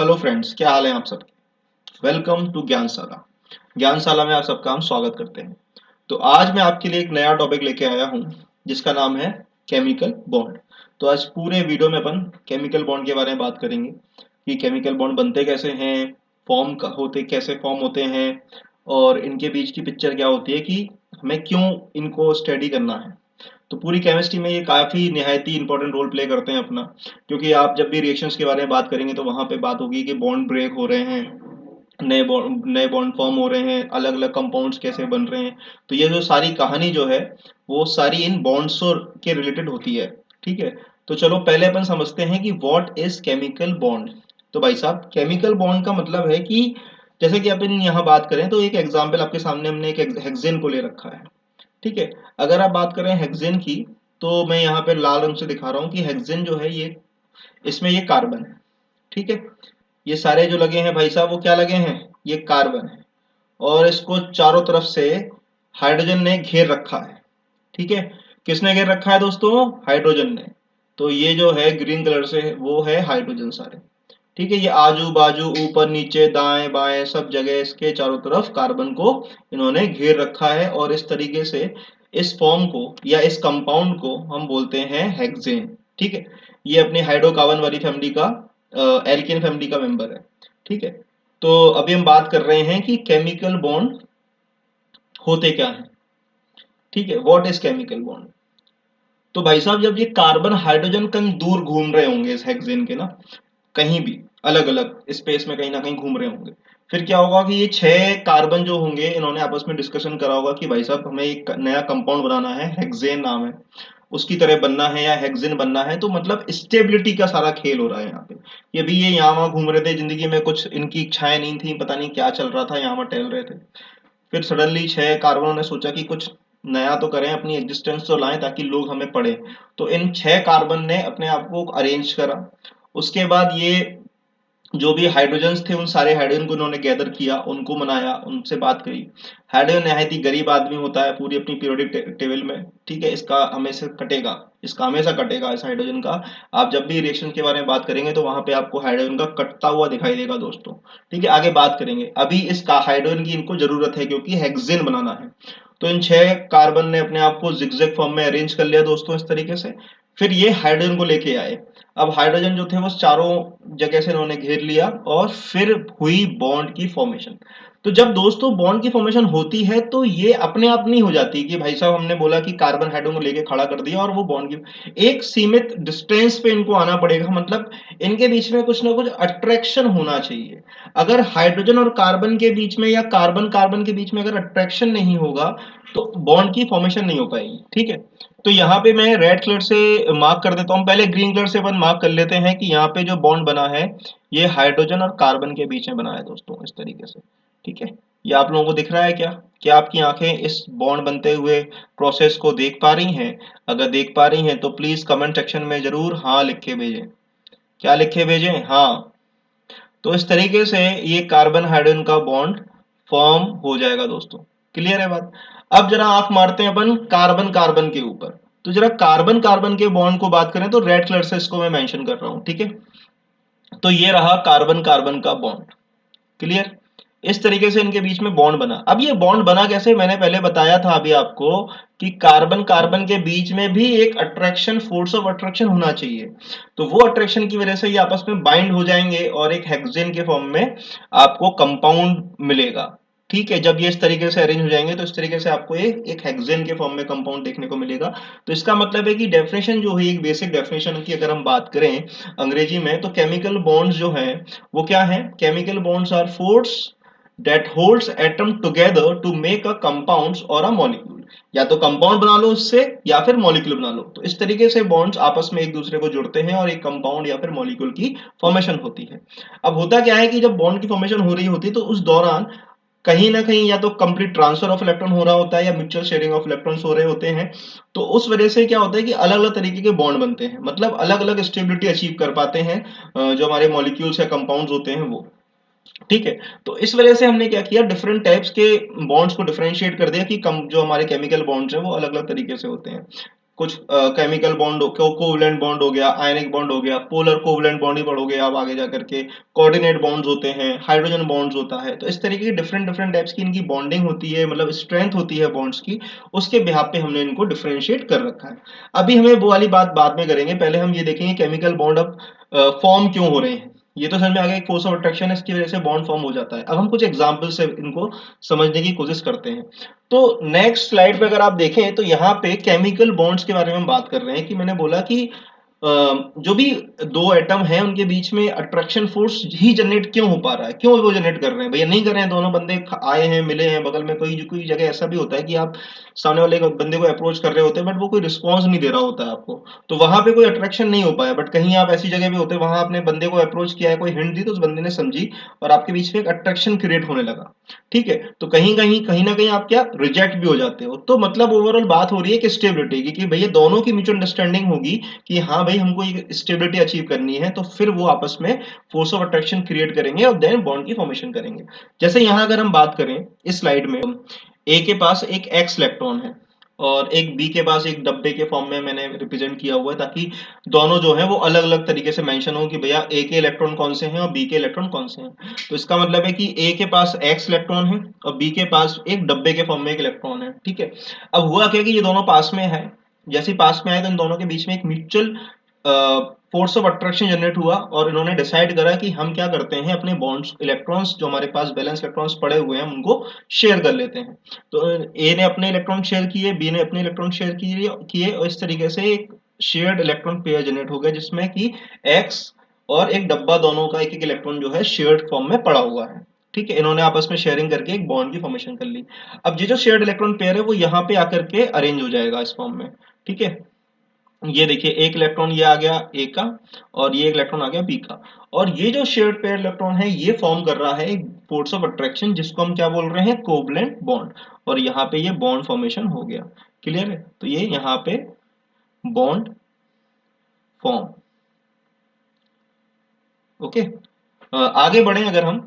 Hello friends, क्या हाल है आप सबके। वेलकम टू ज्ञानशाला। ज्ञानशाला में आप सबका हम स्वागत करते हैं। तो आज मैं आपके लिए एक नया टॉपिक लेके आया हूँ जिसका नाम है केमिकल बॉन्ड। तो आज पूरे वीडियो में अपन केमिकल बॉन्ड के बारे में बात करेंगे कि केमिकल बॉन्ड बनते कैसे हैं, होते कैसे फॉर्म होते हैं और इनके बीच की पिक्चर क्या होती है कि हमें क्यों इनको स्टडी करना है। तो पूरी केमिस्ट्री में ये काफी निहायत ही इंपॉर्टेंट रोल प्ले करते हैं अपना, क्योंकि आप जब भी रिएक्शंस के बारे में बात करेंगे तो वहां पे बात होगी कि बॉन्ड ब्रेक हो रहे हैं, नए बॉन्ड फॉर्म हो रहे हैं, अलग अलग कंपाउंड्स कैसे बन रहे हैं। तो ये जो सारी कहानी जो है वो सारी इन बॉन्ड्स के रिलेटेड होती है। ठीक है, तो चलो पहले अपन समझते हैं कि व्हाट इज केमिकल बॉन्ड। तो भाई साहब, केमिकल बॉन्ड का मतलब है कि जैसे कि अपन यहाँ बात करें तो एक एग्जाम्पल आपके सामने हमने एक हेक्सेन को ले रखा है। ठीक है, अगर आप बात करें हेक्सेन की तो मैं यहाँ पे लाल रंग से दिखा रहा हूँ कि हेक्सेन जो है ये, इसमें ये कार्बन है। ठीक है, ये सारे जो लगे हैं भाई साहब वो क्या लगे हैं, ये कार्बन है। और इसको चारों तरफ से हाइड्रोजन ने घेर रखा है। ठीक है, किसने घेर रखा है दोस्तों, हाइड्रोजन ने। तो ये जो है ग्रीन कलर से वो है हाइड्रोजन सारे। ठीक है, ये आजू बाजू ऊपर नीचे दाएं बाएं सब जगह इसके चारों तरफ कार्बन को इन्होंने घेर रखा है। और इस तरीके से इस फॉर्म को या इस कंपाउंड को हम बोलते हैं हेक्सेन। ठीक है, ये अपनी हाइड्रोकार्बन वाली फैमिली का, एल्केन फैमिली का मेंबर है। ठीक है, तो अभी हम बात कर रहे हैं कि केमिकल बॉन्ड होते क्या हैं। ठीक है, व्हाट इज केमिकल बॉन्ड। तो भाई साहब, जब ये कार्बन हाइड्रोजन कहीं दूर घूम रहे होंगे इस हेक्सेन के ना, कहीं भी अलग अलग स्पेस में कहीं ना कहीं घूम रहे होंगे, फिर क्या होगा कि ये 6 कार्बन जो होंगे इन्होंने आपस में डिस्कशन करा होगा कि भाई साहब हमें एक नया कंपाउंड बनाना है, हेक्सेन नाम है, उसकी तरह बनना है या हेक्सेन बनना है। तो मतलब स्टेबिलिटी का सारा खेल हो रहा है यहाँ पे। ये भी ये यहाँ वहां घूम रहे थे, जिंदगी में कुछ इनकी इच्छाएं नहीं थी, पता नहीं क्या चल रहा था, यहाँ वहां टहल रहे थे। फिर सडनली 6 कार्बनों ने सोचा कि कुछ नया तो करें, अपनी एग्जिस्टेंस तो लाएं ताकि लोग हमें पढ़ें। तो इन 6 कार्बन ने अपने आप को अरेंज करा। उसके बाद ये जो भी हाइड्रोजन्स थे उन सारे हाइड्रोजन को उन्होंने गैदर किया, उनको मनाया, उनसे बात करी। हाइड्रोजन नहायत ही गरीब आदमी होता है पूरी अपनी पीरियोडिक टेबल में। ठीक है, इसका हमेशा कटेगा इस हाइड्रोजन का। आप जब भी रिएक्शन के बारे में बात करेंगे तो वहां पे आपको हाइड्रोजन का कटता हुआ दिखाई देगा दोस्तों। ठीक है, आगे बात करेंगे। अभी इसका हाइड्रोजन की इनको जरूरत है क्योंकि हेक्सेन बनाना है। तो इन 6 कार्बन ने अपने आप को जिगजैग फॉर्म में अरेंज कर लिया दोस्तों इस तरीके से। फिर ये हाइड्रोजन को लेके आए। अब हाइड्रोजन जो थे वो चारों जगह से इन्होंने घेर लिया और फिर हुई बॉन्ड की फॉर्मेशन। तो जब दोस्तों बॉन्ड की फॉर्मेशन होती है तो ये अपने आप नहीं हो जाती कि भाई साहब हमने बोला कि कार्बन हाइड्रोजन को लेके खड़ा कर दिया और वो बॉन्ड की एक सीमित डिस्टेंस पे इनको आना पड़ेगा। मतलब इनके बीच में कुछ ना कुछ अट्रैक्शन होना चाहिए। अगर हाइड्रोजन और कार्बन के बीच में या कार्बन कार्बन के बीच में अगर अट्रैक्शन नहीं होगा तो बॉन्ड की फॉर्मेशन नहीं हो पाएगी। ठीक है, तो यहाँ पे मैं रेड कलर से मार्क कर देता हूँ, पहले ग्रीन कलर से अपन मार्क कर लेते हैं कि यहाँ पे जो बॉन्ड बना है ये हाइड्रोजन और कार्बन के बीच में बना है दोस्तों इस तरीके से। ठीक है, ये आप लोगों को दिख रहा है क्या, क्या आपकी आंखें इस बॉन्ड बनते हुए प्रोसेस को देख पा रही हैं। अगर देख पा रही हैं तो प्लीज कमेंट सेक्शन में जरूर हाँ लिख के भेजें। क्या लिख के भेजें, हाँ। तो इस तरीके से ये कार्बन हाइड्रोजन का बॉन्ड फॉर्म हो जाएगा दोस्तों। क्लियर है बात। अब जरा आंख मारते हैं अपन कार्बन कार्बन के ऊपर। तो जरा कार्बन कार्बन के बॉन्ड को बात करें तो रेड कलर से इसको मैं मेंशन कर रहा हूं। ठीक है, तो ये रहा कार्बन कार्बन का बॉन्ड। क्लियर। इस तरीके से इनके बीच में बॉन्ड बना। अब ये बॉन्ड बना कैसे, मैंने पहले बताया था अभी आपको कि कार्बन कार्बन के बीच में भी एक अट्रैक्शन, फोर्स ऑफ अट्रैक्शन होना चाहिए। तो वो अट्रैक्शन की वजह से ये आपस में बाइंड हो जाएंगे और एक हेक्सेन के फॉर्म में आपको कंपाउंड मिलेगा। ठीक है, जब ये इस तरीके से अरेंज हो जाएंगे तो इस तरीके से आपको एक हेक्सेन के फॉर्म में कंपाउंड देखने को मिलेगा। तो इसका मतलब है कि डेफिनेशन जो है, एक बेसिक डेफिनेशन की अगर हम बात करें अंग्रेजी में, तो केमिकल बॉन्ड्स जो हैं वो क्या है, chemical bonds are force that holds atom together to make a compounds or a molecule। या तो कंपाउंड बना लो उससे या फिर मॉलिक्यूल बना लो। तो इस तरीके से बॉन्ड्स आपस में एक दूसरे को जुड़ते हैं और एक कंपाउंड या फिर मॉलिक्यूल की फॉर्मेशन होती है। अब होता क्या है कि जब बॉन्ड की फॉर्मेशन हो रही होती है तो उस दौरान कहीं ना कहीं या तो कंप्लीट ट्रांसफर ऑफ इलेक्ट्रॉन हो रहा होता है या म्यूचुअल शेयरिंग ऑफ इलेक्ट्रॉन्स हो रहे होते हैं। तो उस वजह से क्या होता है कि अलग अलग तरीके के बॉन्ड बनते हैं, मतलब अलग अलग स्टेबिलिटी अचीव कर पाते हैं जो हमारे मॉलिक्यूल्स या कंपाउंड्स होते हैं वो। ठीक है, तो इस वजह से हमने क्या किया, डिफरेंट टाइप्स के बॉन्ड्स को डिफरेंशिएट कर दिया कि कम जो हमारे केमिकल बॉन्ड्स हैं वो अलग अलग तरीके से होते हैं। कुछ केमिकल बॉन्ड कोवलेंट बॉन्ड हो गया, आयनिक बॉन्ड हो गया, पोलर कोवलेंट बॉन्ड ही पढ़ोगे आप आगे जाकर के, कोऑर्डिनेट बॉन्ड्स होते हैं, हाइड्रोजन बॉन्ड्स होता है। तो इस तरीके की डिफरेंट डिफरेंट टाइप्स की इनकी बॉन्डिंग होती है, मतलब स्ट्रेंथ होती है बॉन्ड्स की, उसके बिहाफ पे हमने इनको डिफरेंशिएट कर रखा है। अभी हमें वो वाली बात बाद में करेंगे, पहले हम ये देखेंगे केमिकल बॉन्ड अब फॉर्म क्यों हो रहे हैं। ये तो समझ में आ गया, फोर्स ऑफ अट्रैक्शन है, इसकी वजह से बॉन्ड फॉर्म हो जाता है। अब हम कुछ एग्जांपल से इनको समझने की कोशिश करते हैं। तो नेक्स्ट स्लाइड पे अगर आप देखें तो यहाँ पे केमिकल बॉन्ड्स के बारे में हम बात कर रहे हैं कि मैंने बोला कि जो भी दो एटम हैं उनके बीच में अट्रैक्शन फोर्स ही जनरेट क्यों हो पा रहा है, क्यों वो जनरेट कर रहे हैं, भैया नहीं कर रहे हैं, दोनों बंदे आए हैं, मिले हैं बगल में, कोई कोई जगह ऐसा भी होता है कि आप सामने वाले बंदे को अप्रोच कर रहे होते हैं बट वो कोई रिस्पॉन्स नहीं दे रहा होता है आपको, तो वहां पे कोई अट्रैक्शन नहीं हो पाया। बट कहीं आप ऐसी जगह भी होते हैं, वहां आपने बंदे को अप्रोच किया है, कोई हिंट दी तो उस बंदे ने समझी और आपके बीच में एक अट्रैक्शन क्रिएट होने लगा। ठीक है, तो कहीं ना कहीं आप क्या रिजेक्ट भी हो जाते हो। तो मतलब ओवरऑल बात हो रही है कि स्टेबिलिटी की, कि भैया दोनों की म्यूचुअल अंडरस्टैंडिंग होगी कि हाँ भाई हमको ये स्टेबिलिटी अचीव करनी है, तो फिर वो आपस में फोर्स ऑफ अट्रैक्शन क्रिएट करेंगे और देन बॉन्ड की फॉर्मेशन करेंगे। जैसे यहां अगर हम बात करें इस स्लाइड में, ए के पास एक एक्स इलेक्ट्रॉन है और एक बी के पास एक डब्बे के फॉर्म में मैंने रिप्रेजेंट किया हुआ है, ताकि दोनों जो है वो अलग अलग तरीके से मेंशन हो कि भैया ए के इलेक्ट्रॉन कौन से हैं और बी के इलेक्ट्रॉन कौन से हैं। तो इसका मतलब है कि ए के पास एक्स इलेक्ट्रॉन है और बी के पास एक डब्बे के फॉर्म में एक इलेक्ट्रॉन है। ठीक है, अब हुआ क्या कि ये दोनों पास में है, जैसे पास में आए तो इन दोनों के बीच में एक mutual force of attraction generate हुआ और इन्होंने डिसाइड करा कि हम क्या करते हैं, अपने बॉन्ड्स इलेक्ट्रॉन्स जो हमारे पास बैलेंस इलेक्ट्रॉन्स पड़े हुए हैं उनको शेयर कर लेते हैं। तो ए ने अपने इलेक्ट्रॉन शेयर किए, बी ने अपने इलेक्ट्रॉन शेयर किए और इस तरीके से एक शेयर्ड इलेक्ट्रॉन पेयर जनरेट हो गया, जिसमें कि एक्स और एक डब्बा दोनों का एक एक इलेक्ट्रॉन जो है शेयर्ड फॉर्म में पड़ा हुआ है। ठीक है, इन्होंने आपस में शेयरिंग करके एक बॉन्ड की फॉर्मेशन कर ली। अब ये जो शेयर्ड इलेक्ट्रॉन पेयर है वो यहाँ पे आकर के अरेंज हो जाएगा इस फॉर्म में। ठीक है, ये देखिए एक इलेक्ट्रॉन ये आ गया ए का और ये एक इलेक्ट्रॉन आ गया बी का, और ये जो शेयर्ड पेयर इलेक्ट्रॉन है ये फॉर्म कर रहा है एक फोर्स ऑफ अट्रैक्शन, जिसको हम क्या बोल रहे हैं, कोवलेंट बॉन्ड। और यहाँ पे ये बॉन्ड फॉर्मेशन हो गया। क्लियर है, तो ये यहाँ पे बॉन्ड फॉर्म। ओके, आगे बढ़े अगर हम,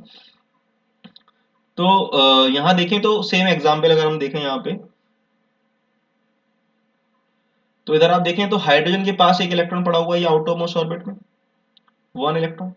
तो यहाँ देखें तो सेम एग्जाम्पल अगर हम देखें यहाँ पे, तो इधर आप देखें तो हाइड्रोजन के पास एक इलेक्ट्रॉन पड़ा हुआ है आउटर मोस्ट ऑर्बिट में, वन इलेक्ट्रॉन।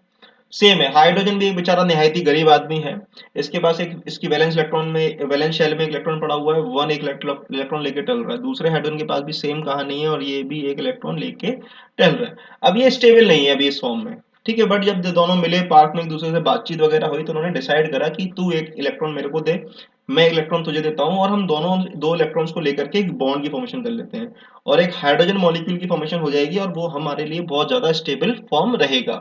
सेम है, हाइड्रोजन भी एक बेचारा निहायती गरीब आदमी है, इसके पास एक इसकी वैलेंस इलेक्ट्रॉन में वैलेंस शेल में एक इलेक्ट्रॉन पड़ा हुआ है, वन एक इलेक्ट्रॉन लेके टल रहा है। दूसरे हाइड्रोजन के पास भी सेम कहानी है और ये भी एक इलेक्ट्रॉन लेके टल रहा है। अब ये स्टेबल नहीं है अभी इस फॉर्म में। ठीक है, बट जब दोनों मिले पार्क में एक दूसरे से बातचीत वगैरह हुई तो उन्होंने डिसाइड करा कि तू एक इलेक्ट्रॉन मेरे को दे, मैं एक इलेक्ट्रॉन तुझे देता हूं, और हम दोनों दो इलेक्ट्रॉन्स को लेकर के एक बॉन्ड की फॉर्मेशन कर लेते हैं और एक हाइड्रोजन मॉलिक्यूल की फॉर्मेशन हो जाएगी और वो हमारे लिए बहुत ज्यादा स्टेबल फॉर्म रहेगा।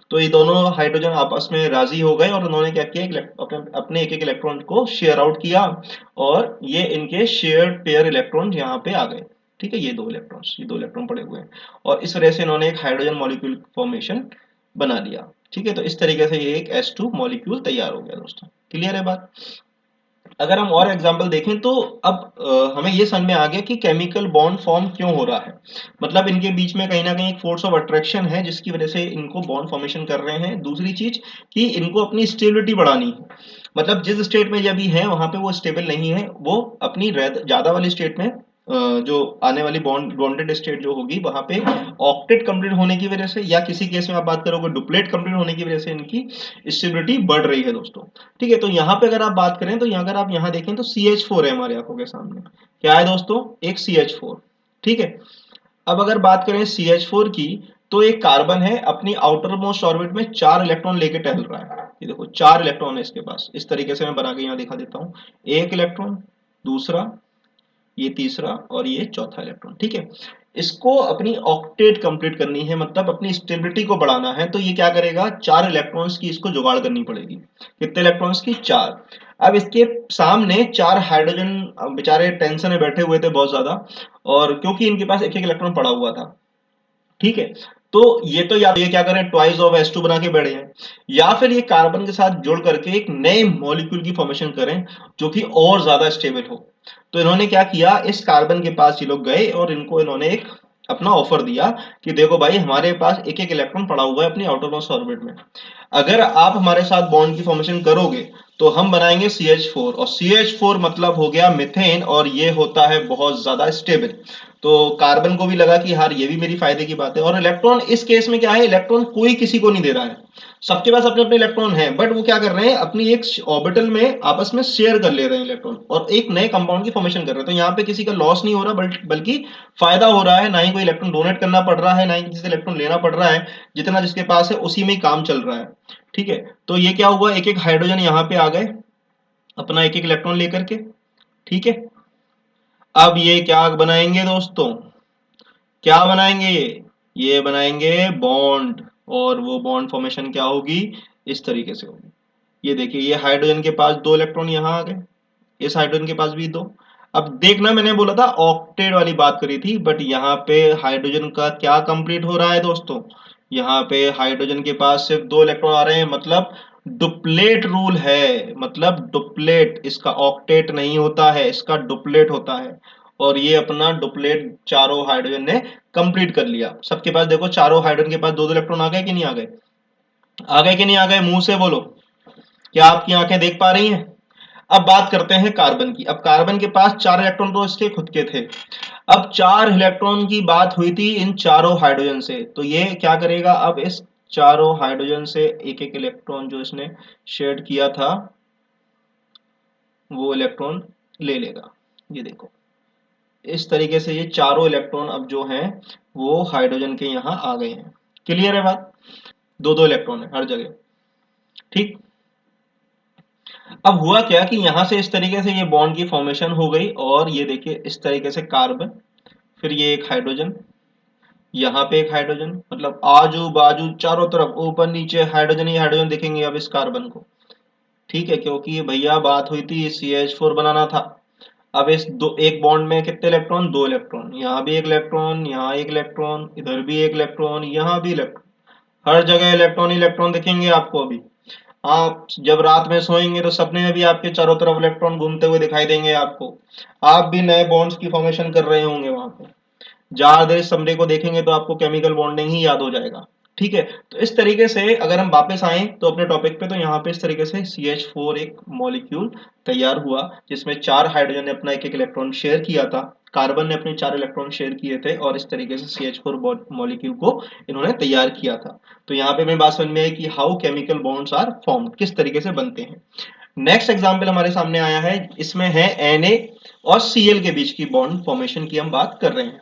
तो ये दोनों हाइड्रोजन आपस में राजी हो गए और उन्होंने क्या किया, अपने अपने एक एक इलेक्ट्रॉन को शेयर आउट किया और ये इनके शेयर्ड पेयर इलेक्ट्रॉन यहाँ पे आ गए। ठीक है, ये दो इलेक्ट्रॉन पड़े हुए हैं और इस वजह से इन्होंने एक हाइड्रोजन मॉलिक्यूल फॉर्मेशन बना लिया। ठीक है, तो इस तरीके से ये एक H2 मॉलिक्यूल तैयार हो गया दोस्तों। क्लियर है बात। अगर हम और एग्जांपल देखें तो अब हमें ये समझ में आ गया कि केमिकल बॉन्ड फॉर्म क्यों हो रहा है। मतलब इनके बीच में कहीं ना कहीं एक फोर्स ऑफ अट्रैक्शन है जिसकी वजह से इनको बॉन्ड फॉर्मेशन कर रहे हैं। दूसरी चीज कि इनको अपनी स्टेबिलिटी बढ़ानी है, मतलब जिस स्टेट में ये अभी है वहां पे वो स्टेबल नहीं है, वो अपनी ज्यादा वाली स्टेट में जो आने वाली बॉन्डेड स्टेट जो होगी वहां पे ऑक्टेट कंप्लीट होने की वजह से, या किसी केस में आप बात करोगे डुप्लेट कंप्लीट होने की वजह से इनकी स्टेबिलिटी बढ़ रही है दोस्तों। ठीक है, तो यहाँ पे अगर आप बात करें तो यहाँ अगर आप यहाँ देखें तो CH4 है हमारे आंखों के सामने, क्या है दोस्तों, एक CH4। ठीक है, अब अगर बात करें CH4 की, तो एक कार्बन है अपनी आउटर मोस्ट ऑर्बिट में 4 इलेक्ट्रॉन लेके टहल रहा है। ये देखो 4 इलेक्ट्रॉन है इसके पास, इस तरीके से मैं बना के यहाँ दिखा देता हूँ, एक इलेक्ट्रॉन, दूसरा, ये तीसरा और ये चौथा इलेक्ट्रॉन। ठीक है, इसको अपनी ऑक्टेट कंप्लीट करनी है, मतलब अपनी स्टेबिलिटी को बढ़ाना है, तो ये क्या करेगा, 4 इलेक्ट्रॉन्स की इसको जुगाड़ करनी पड़ेगी। कितने इलेक्ट्रॉन्स की, 4। अब इसके सामने 4 हाइड्रोजन बेचारे टेंशन में बैठे हुए थे बहुत ज्यादा, और क्योंकि इनके पास एक एक इलेक्ट्रॉन पड़ा हुआ था। ठीक है, तो ये तो या ये क्या करें, ट्वाइस ऑफ H2 बना के बैठे हैं, या फिर ये कार्बन के साथ जोड़ करके एक नए मॉलिक्यूल की फॉर्मेशन करें जो कि और ज्यादा स्टेबल हो। तो इन्होंने क्या किया, इस कार्बन के पास ये लोग गए और इनको इन्होंने एक अपना ऑफर दिया कि देखो भाई हमारे पास एक एक इलेक्ट्रॉन पड़ा हुआ है अपनी आउटर मोस्ट ऑर्बिट में, अगर आप हमारे साथ बॉन्ड की फॉर्मेशन करोगे तो हम बनाएंगे CH4 और CH4 मतलब हो गया मीथेन और ये होता है बहुत ज्यादा स्टेबल। तो कार्बन को भी लगा कि यार ये भी मेरी फायदे की बात है। और इलेक्ट्रॉन इस केस में क्या है, इलेक्ट्रॉन कोई किसी को नहीं दे रहा है, सबके पास अपने अपने इलेक्ट्रॉन है, बट वो क्या कर रहे हैं अपनी एक ऑर्बिटल में आपस में शेयर कर ले रहे हैं इलेक्ट्रॉन और एक नए कंपाउंड की फॉर्मेशन कर रहे हैं। तो यहाँ पे किसी का लॉस नहीं हो रहा बल्कि फायदा हो रहा है, ना ही कोई इलेक्ट्रॉन डोनेट करना पड़ रहा है, ना ही किसी से इलेक्ट्रॉन लेना पड़ रहा है, जितना जिसके पास है उसी में ही काम चल रहा है। ठीक है, तो ये क्या हुआ, एक एक हाइड्रोजन यहाँ पे आ गए अपना एक एक इलेक्ट्रॉन लेकर के। ठीक है, अब ये क्या बनाएंगे दोस्तों, क्या बनाएंगे, ये बनाएंगे बॉन्ड। और वो बॉन्ड फॉर्मेशन क्या होगी, इस तरीके से होगी। ये देखिए, ये हाइड्रोजन के पास 2 इलेक्ट्रॉन यहाँ आ गए, इस हाइड्रोजन के पास भी 2। अब देखना, मैंने बोला था ऑक्टेट वाली बात करी थी, बट यहाँ पे हाइड्रोजन का क्या कंप्लीट हो रहा है दोस्तों, यहाँ पे हाइड्रोजन के पास सिर्फ 2 इलेक्ट्रॉन आ रहे हैं, मतलब डुप्लेट रूल है, मतलब डुप्लेट, इसका ऑक्टेट नहीं होता है, इसका डुप्लेट होता है। और ये अपना डुप्लेट चारों हाइड्रोजन ने कंप्लीट कर लिया। सबके पास देखो, चारों हाइड्रोजन के पास 2 इलेक्ट्रॉन आ गए कि नहीं आ गए, आ गए कि नहीं आ गए, मुंह से बोलो, क्या आपकी आंखें देख पा रही हैं। अब बात करते हैं कार्बन की। अब कार्बन के पास 4 इलेक्ट्रॉन तो इसके खुद के थे। अब 4 इलेक्ट्रॉन की बात हुई थी इन चारों हाइड्रोजन से, तो ये क्या करेगा, अब इस चारों हाइड्रोजन से एक एक इलेक्ट्रॉन जो इसने शेयर किया था वो इलेक्ट्रॉन ले लेगा। ये देखो, इस तरीके से ये चारों इलेक्ट्रॉन अब जो हैं वो हाइड्रोजन के यहाँ आ गए हैं। क्लियर है बात, 2-2 इलेक्ट्रॉन है हर जगह। ठीक, अब हुआ क्या कि यहां से इस तरीके से ये बॉन्ड की फॉर्मेशन हो गई और ये देखिए इस तरीके से कार्बन, फिर ये एक हाइड्रोजन, यहाँ पे एक हाइड्रोजन, मतलब आजू बाजू चारों तरफ ऊपर नीचे हाइड्रोजन ही हाइड्रोजन दिखेंगे अब इस कार्बन को। ठीक है, क्योंकि भैया बात हुई थी CH4 बनाना था। अब इस दो एक बॉन्ड में कितने इलेक्ट्रॉन, 2 इलेक्ट्रॉन, यहाँ भी एक इलेक्ट्रॉन, यहाँ एक इलेक्ट्रॉन, इधर भी एक इलेक्ट्रॉन, यहाँ भी इलेक्ट्रॉन, हर जगह इलेक्ट्रॉन इलेक्ट्रॉन दिखेंगे आपको। अभी आप जब रात में सोएंगे तो सपने में भी आपके चारों तरफ इलेक्ट्रॉन घूमते हुए दिखाई देंगे आपको, आप भी नए बॉन्ड्स की फॉर्मेशन कर रहे होंगे वहां पे। ज्यादा देर इस कमरे को देखेंगे तो आपको केमिकल बॉन्डिंग ही याद हो जाएगा। ठीक है, तो इस तरीके से अगर हम वापस आए तो अपने टॉपिक पे, तो यहाँ पे इस तरीके से CH4 एक मॉलिक्यूल तैयार हुआ जिसमें 4 हाइड्रोजन ने अपना एक एक इलेक्ट्रॉन शेयर किया था, कार्बन ने अपने 4 इलेक्ट्रॉन शेयर किए थे और इस तरीके से CH4 मॉलिक्यूल को इन्होंने तैयार किया था। तो यहाँ पे हमें बात समझ में आई कि how chemical bonds are form, किस तरीके से बनते हैं। नेक्स्ट एग्जाम्पल हमारे सामने आया है, इसमें है Na और Cl के बीच की बॉन्ड फॉर्मेशन की हम बात कर रहे हैं।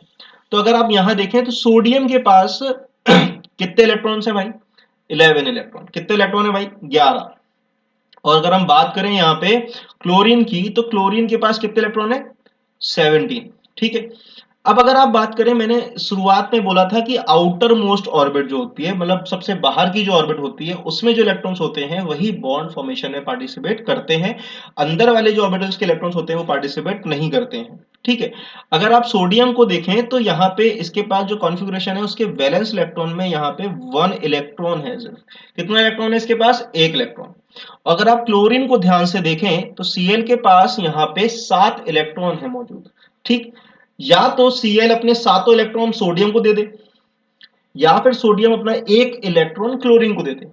तो अगर आप यहां देखें तो सोडियम के पास कितने इलेक्ट्रॉन्स हैं भाई, 11 इलेक्ट्रॉन। कितने इलेक्ट्रॉन है भाई, 11। और अगर हम बात करें यहाँ पे क्लोरीन की, तो क्लोरीन के पास कितने इलेक्ट्रॉन है, 17। ठीक है, अब अगर आप बात करें, मैंने शुरुआत में बोला था कि आउटर मोस्ट ऑर्बिट जो होती है, मतलब सबसे बाहर की जो ऑर्बिट होती है, उसमें जो इलेक्ट्रॉन्स होते हैं वही बॉन्ड फॉर्मेशन में पार्टिसिपेट करते हैं। अंदर वाले जो ऑर्बिटल्स के इलेक्ट्रॉन्स होते हैं वो पार्टिसिपेट नहीं करते हैं। ठीक है, अगर आप सोडियम को देखें तो यहाँ पे इसके पास जो कॉन्फ़िगरेशन है उसके वैलेंस इलेक्ट्रॉन में यहाँ पे 1 इलेक्ट्रॉन है सिर्फ। कितना इलेक्ट्रॉन है इसके पास, 1 इलेक्ट्रॉन। अगर आप क्लोरीन को ध्यान से देखें तो Cl के पास यहाँ पे 7 इलेक्ट्रॉन है मौजूद। ठीक, या तो Cl अपने सातों इलेक्ट्रॉन सोडियम को दे दे, या फिर सोडियम अपना एक इलेक्ट्रॉन क्लोरीन को दे दे।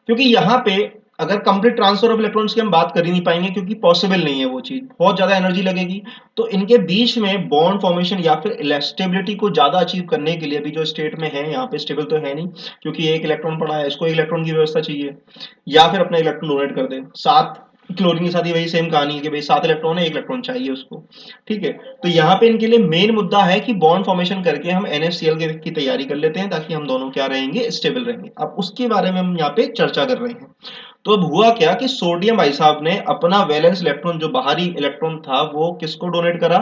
क्योंकि यहाँ पे अगर कंप्लीट ट्रांसफर ऑफ इलेक्ट्रॉन्स की हम बात कर ही नहीं पाएंगे, क्योंकि पॉसिबल नहीं है, वो चीज बहुत ज्यादा एनर्जी लगेगी। तो इनके बीच में बॉन्ड फॉर्मेशन या फिर स्टेबिलिटी को ज्यादा अचीव करने के लिए भी जो स्टेट में है, यहाँ पे स्टेबल तो है नहीं, क्योंकि एक इलेक्ट्रॉन पड़ा है, इसको एक इलेक्ट्रॉन की व्यवस्था चाहिए, या फिर अपना इलेक्ट्रॉन डोनेट कर दे। सात क्लोरीन के साथ ही वही सेम कहानी है कि भाई 7 इलेक्ट्रॉन है, 1 इलेक्ट्रॉन चाहिए उसको। ठीक है, तो यहाँ पे इनके लिए मेन मुद्दा है कि बॉन्ड फॉर्मेशन करके हम NaCl की तैयारी कर लेते हैं, ताकि हम दोनों क्या रहेंगे, स्टेबल रहेंगे। अब उसके बारे में हम यहाँ पे चर्चा कर रहे हैं। तो अब हुआ क्या कि सोडियम भाई साहब ने अपना वैलेंस इलेक्ट्रॉन, जो बाहरी इलेक्ट्रॉन था, वो किसको डोनेट करा,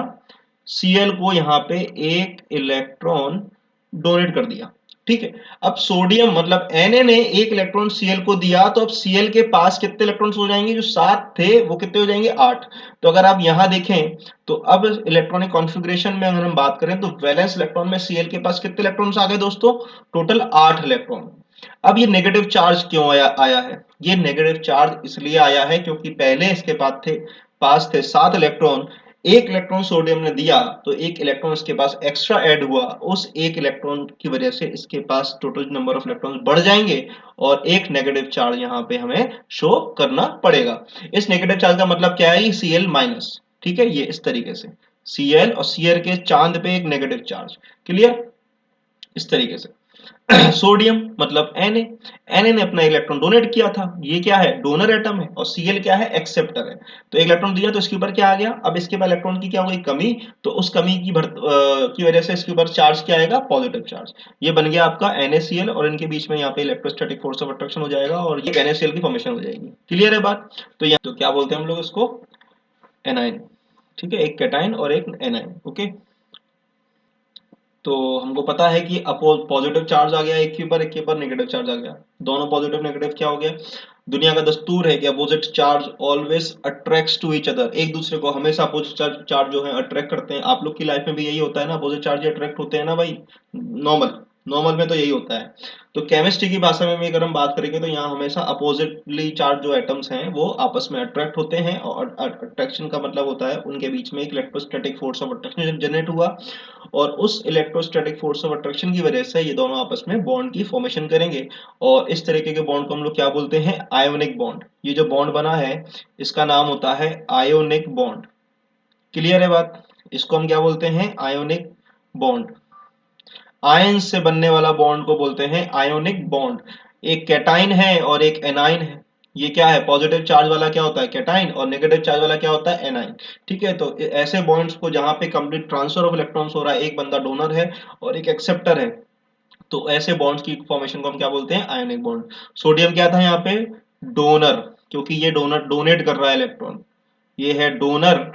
Cl को यहाँ पे 1 इलेक्ट्रॉन डोनेट कर दिया। ठीक है, अब सोडियम मतलब Na ने 1 इलेक्ट्रॉन Cl को दिया, तो अब Cl के पास कितने इलेक्ट्रॉन्स हो जाएंगे, जो 7 थे वो कितने हो जाएंगे, 8। तो अगर आप यहां देखें तो अब इलेक्ट्रॉनिक कॉन्फ़िगरेशन में अगर हम बात करें तो वैलेंस इलेक्ट्रॉन में Cl के पास कितने इलेक्ट्रॉन्स आ गए दोस्तों, टोटल 8 इलेक्ट्रॉन। अब ये नेगेटिव चार्ज क्यों आया है, ये नेगेटिव चार्ज इसलिए आया है क्योंकि पहले इसके पास थे 7 इलेक्ट्रॉन, एक इलेक्ट्रॉन सोडियम ने दिया तो एक इलेक्ट्रॉन इसके पास एक्स्ट्रा ऐड हुआ, उस एक इलेक्ट्रॉन की वजह से इसके पास टोटल नंबर ऑफ इलेक्ट्रॉन्स बढ़ जाएंगे और एक नेगेटिव चार्ज यहाँ पे हमें शो करना पड़ेगा। इस नेगेटिव चार्ज का मतलब क्या है, Cl माइनस, ठीक है, ये इस तरीके से Cl और Cl के चांद पे एक नेगेटिव चार्ज, क्लियर, इस तरीके से। सोडियम मतलब Na ने अपना इलेक्ट्रॉन डोनेट किया था, ये क्या है, डोनर एटम है, और Cl क्या है, एक्सेप्टर है। तो एक इलेक्ट्रॉन दिया तो इसके ऊपर क्या आ गया, अब इसके पास इलेक्ट्रॉन की क्या हो गई, कमी, तो उस कमी की वजह से इसके ऊपर चार्ज क्या आएगा, पॉजिटिव चार्ज। ये बन गया आपका NaCl और इनके बीच में यहाँ पे इलेक्ट्रोस्टैटिक फोर्स ऑफ अट्रैक्शन हो जाएगा और ये NaCl की फॉर्मेशन हो जाएगी। क्लियर है बात। तो यहाँ तो क्या बोलते हैं हम लोग इसको, एनाइन, ठीक है, एक कैटाइन और एक एनाइन। ओके, तो हमको पता है कि पॉजिटिव चार्ज आ गया एक के ऊपर नेगेटिव चार्ज आ गया, दोनों पॉजिटिव नेगेटिव क्या हो गया। दुनिया का दस्तूर है कि opposite charge always attracts to each other, एक दूसरे को हमेशा अपोजिट चार्ज जो है अट्रैक्ट करते हैं। आप लोग की लाइफ में भी यही होता है ना, अपोजिट चार्ज अट्रैक्ट होते हैं ना भाई, नॉर्मल नॉर्मल में तो यही होता है। तो केमिस्ट्री की भाषा में भी अगर हम बात करेंगे तो यहाँ हमेशा अपोजिटली चार्ज जो एटम्स हैं वो आपस में अट्रैक्ट होते हैं, और अट्रैक्शन का मतलब होता है उनके बीच में एक electrostatic force of attraction generate हुआ, और उस इलेक्ट्रोस्टैटिक फोर्स ऑफ अट्रैक्शन की वजह से ये दोनों आपस में बॉन्ड की फॉर्मेशन करेंगे। और इस तरीके के बॉन्ड को हम लोग क्या बोलते हैं, आयोनिक बॉन्ड। ये जो बॉन्ड बना है इसका नाम होता है आयोनिक बॉन्ड। क्लियर है बात, इसको हम क्या बोलते हैं, आयोनिक बॉन्ड। आयन से बनने वाला बॉन्ड को बोलते हैं आयोनिक बॉन्ड। एक कैटाइन है और एक एनाइन है, ये क्या है, पॉजिटिव चार्ज वाला क्या होता है कैटाइन और नेगेटिव चार्ज वाला क्या होता है एनाइन। ठीक है, तो ऐसे बॉन्ड्स को जहां पे कंप्लीट ट्रांसफर ऑफ इलेक्ट्रॉन्स हो रहा है, एक बंदा डोनर है और एक एक्सेप्टर है, तो ऐसे बॉन्ड्स की फॉर्मेशन को हम क्या बोलते हैं, आयोनिक बॉन्ड। सोडियम क्या था यहाँ पे, डोनर, क्योंकि ये डोनर डोनेट कर रहा है इलेक्ट्रॉन, ये है डोनर।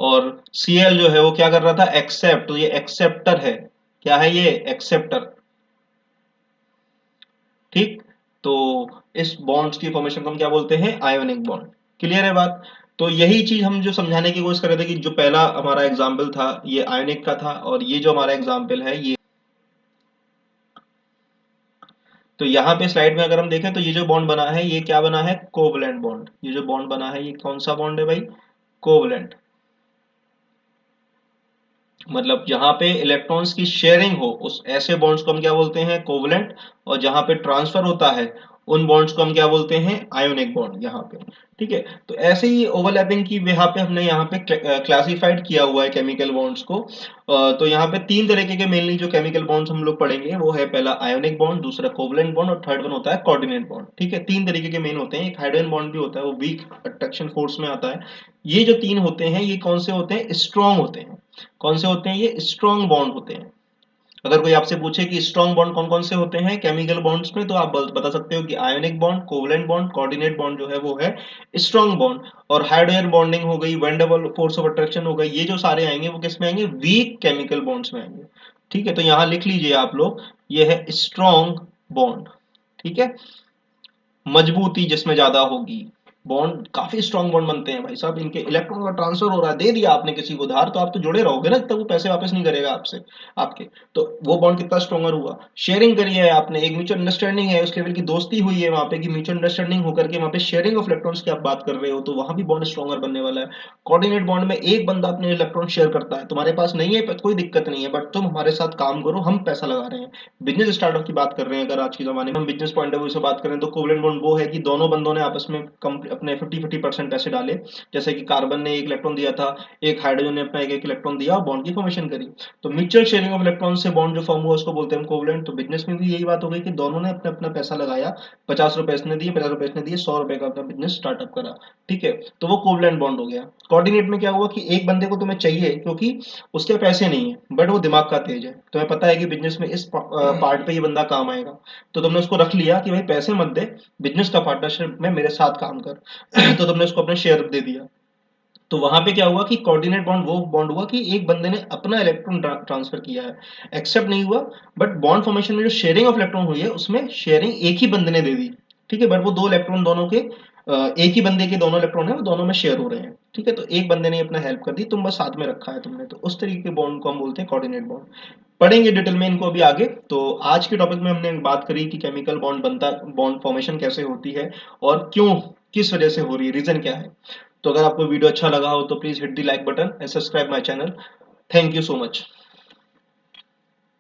और Cl जो है वो क्या कर रहा था, एक्सेप्ट, तो ये एक्सेप्टर है, क्या है ये, एक्सेप्टर। ठीक, तो इस बॉन्ड्स की फॉर्मेशन को हम क्या बोलते हैं, आयोनिक बॉन्ड। क्लियर है बात। तो यही चीज हम जो समझाने की कोशिश कर रहे थे कि जो पहला हमारा एग्जाम्पल था ये आयोनिक का था, और ये जो हमारा एग्जाम्पल है ये, तो यहाँ पे स्लाइड में अगर हम देखें तो ये जो बॉन्ड बना है ये क्या बना है, कोवलेंट बॉन्ड। ये जो बॉन्ड बना है ये कौन सा बॉन्ड है भाई, कोवलेंट। मतलब जहां पे इलेक्ट्रॉन्स की शेयरिंग हो उस ऐसे बॉन्ड्स को हम क्या बोलते हैं, कोवलेंट। और जहां पे ट्रांसफर होता है उन बॉन्ड्स को हम क्या बोलते हैं, आयोनिक बॉन्ड यहाँ पे। ठीक है, तो ऐसे ही ओवरलैपिंग की यहाँ पे हमने यहाँ पे क्लासिफाइड किया हुआ है केमिकल बॉन्ड्स को। तो यहाँ पे तीन तरीके के मेनली जो केमिकल बॉन्ड्स हम लोग पढ़ेंगे वो है, पहला आयोनिक बॉन्ड, दूसरा कोवलेंट बॉन्ड, और थर्ड वन होता है कोऑर्डिनेट बॉन्ड। ठीक है, तीन तरीके के मेन होते हैं। एक हाइड्रोजन बॉन्ड भी होता है, वो वीक अट्रैक्शन फोर्स में आता है। ये जो तीन होते हैं ये कौन से होते हैं, स्ट्रॉन्ग होते हैं। कौन से होते हैं, ये स्ट्रॉन्ग बॉन्ड होते हैं। अगर कोई आपसे पूछे कि स्ट्रॉन्ग बॉन्ड कौन कौन से होते हैं केमिकल बॉन्ड्स में, तो आप बता सकते हो कि ionic bond, covalent bond, coordinate bond जो है वो है स्ट्रॉन्ग बॉन्ड। और हाइड्रोजन बॉन्डिंग हो गई, van der force of attraction हो गई, ये जो सारे आएंगे वो किस में आएंगे, वीक केमिकल बॉन्ड्स में आएंगे। ठीक है, तो यहां लिख लीजिए आप लोग, ये है स्ट्रॉन्ग बॉन्ड। ठीक है, मजबूती जिसमें ज्यादा होगी, बॉन्ड काफी स्ट्रॉन्ग बॉन्ड बनते हैं भाई साहब, इनके इलेक्ट्रॉन का ट्रांसफर हो रहा है, दे दिया आपने किसी को उधार तो आप तो जुड़े रहोगे ना, तब वो पैसे वापस नहीं करेगा आपसे आपके, तो वो बॉन्ड कितना स्ट्रॉन्गर हुआ। शेयरिंग करी है आपने, एक म्यूचुअल अंडरस्टैंडिंग है, उस लेवल की दोस्ती हुई है वहां पे कि म्यूचुअल अंडरस्टैंडिंग होकर के वहां पे शेयरिंग ऑफ इलेक्ट्रॉन्स की आप बात कर रहे हो, तो वहां भी बॉन्ड स्ट्रॉन्गर बनने वाला है। कोऑर्डिनेट बॉन्ड में एक बंदा अपने इलेक्ट्रॉन शेयर करता है, तुम्हारे पास नहीं है कोई दिक्कत नहीं है, बट तुम हमारे साथ काम करो, हम पैसा लगा रहे हैं। बिजनेस स्टार्टअप की बात कर रहे हैं, अगर आज के जमाने में हम बिजनेस पॉइंट ऑफ व्यू से बात करें तो कोवलेंट बॉन्ड वो है कि दोनों बंदों ने आपस में अपने 50-50% पैसे डाले। जैसे कि कार्बन ने एक इलेक्ट्रॉन दिया था, एक हाइड्रोजन ने अपना एक इलेक्ट्रॉन दिया और बॉन्ड की फॉर्मेशन करी। तो म्यूचुअल शेयरिंग ऑफ इलेक्ट्रॉन से बॉन्ड जो फॉर्म हुआ उसको बोलते हैं कोवलेंट। तो बिजनेस में भी यही बात हो गई कि दोनों ने अपना अपना पैसा लगाया, 50 रुपए इसने दिए, 50 रुपए इसने दिए, 100 रुपए का अपना बिजनेस स्टार्टअप करा। ठीक है, तो वो कोवलेंट बॉन्ड हो गया। कोऑर्डिनेट में क्या हुआ कि एक बंदे को तुम्हें चाहिए क्योंकि उसके पैसे नहीं है बट वो दिमाग का तेज है, तुम्हें पता है कि बिजनेस में इस पार्ट पे ये बंदा काम आएगा, तो तुमने उसको रख लिया कि भाई पैसे मत दे, बिजनेस का पार्टनरशिप में मेरे साथ काम कर। तो तुमने उसको अपने शेयर दे दिया। तो वहां पे क्या हुआ कि कोऑर्डिनेट बॉन्ड वो बॉन्ड हुआ कि एक बंदे ने अपना इलेक्ट्रॉन ट्रांसफर किया है, एक्सेप्ट नहीं हुआ, बट बॉन्ड फॉर्मेशन में जो शेयरिंग ऑफ इलेक्ट्रॉन हुई है उसमें शेयरिंग एक ही बंदे ने दे दी। ठीक है, बट वो दो इलेक्ट्रॉन दोनों के एक ही बंदे के दोनों इलेक्ट्रॉन है वो दोनों में शेयर हो रहे हैं। ठीक है, तो एक बंदे ने अपना हेल्प कर दी, तुम बस साथ में रखा है तुमने, तो उस तरीके के बॉन्ड को हम बोलते हैं कोऑर्डिनेट बॉन्ड। पढ़ेंगे डिटेल में इनको अभी आगे। तो आज के टॉपिक में हमने बात करी कि केमिकल बॉन्ड बनता, बॉन्ड फॉर्मेशन कैसे होती है और क्यों, किस वजह से हो रही है, रीजन क्या है। तो अगर आपको वीडियो अच्छा लगा हो तो please hit the like button and subscribe my channel. Thank you so much.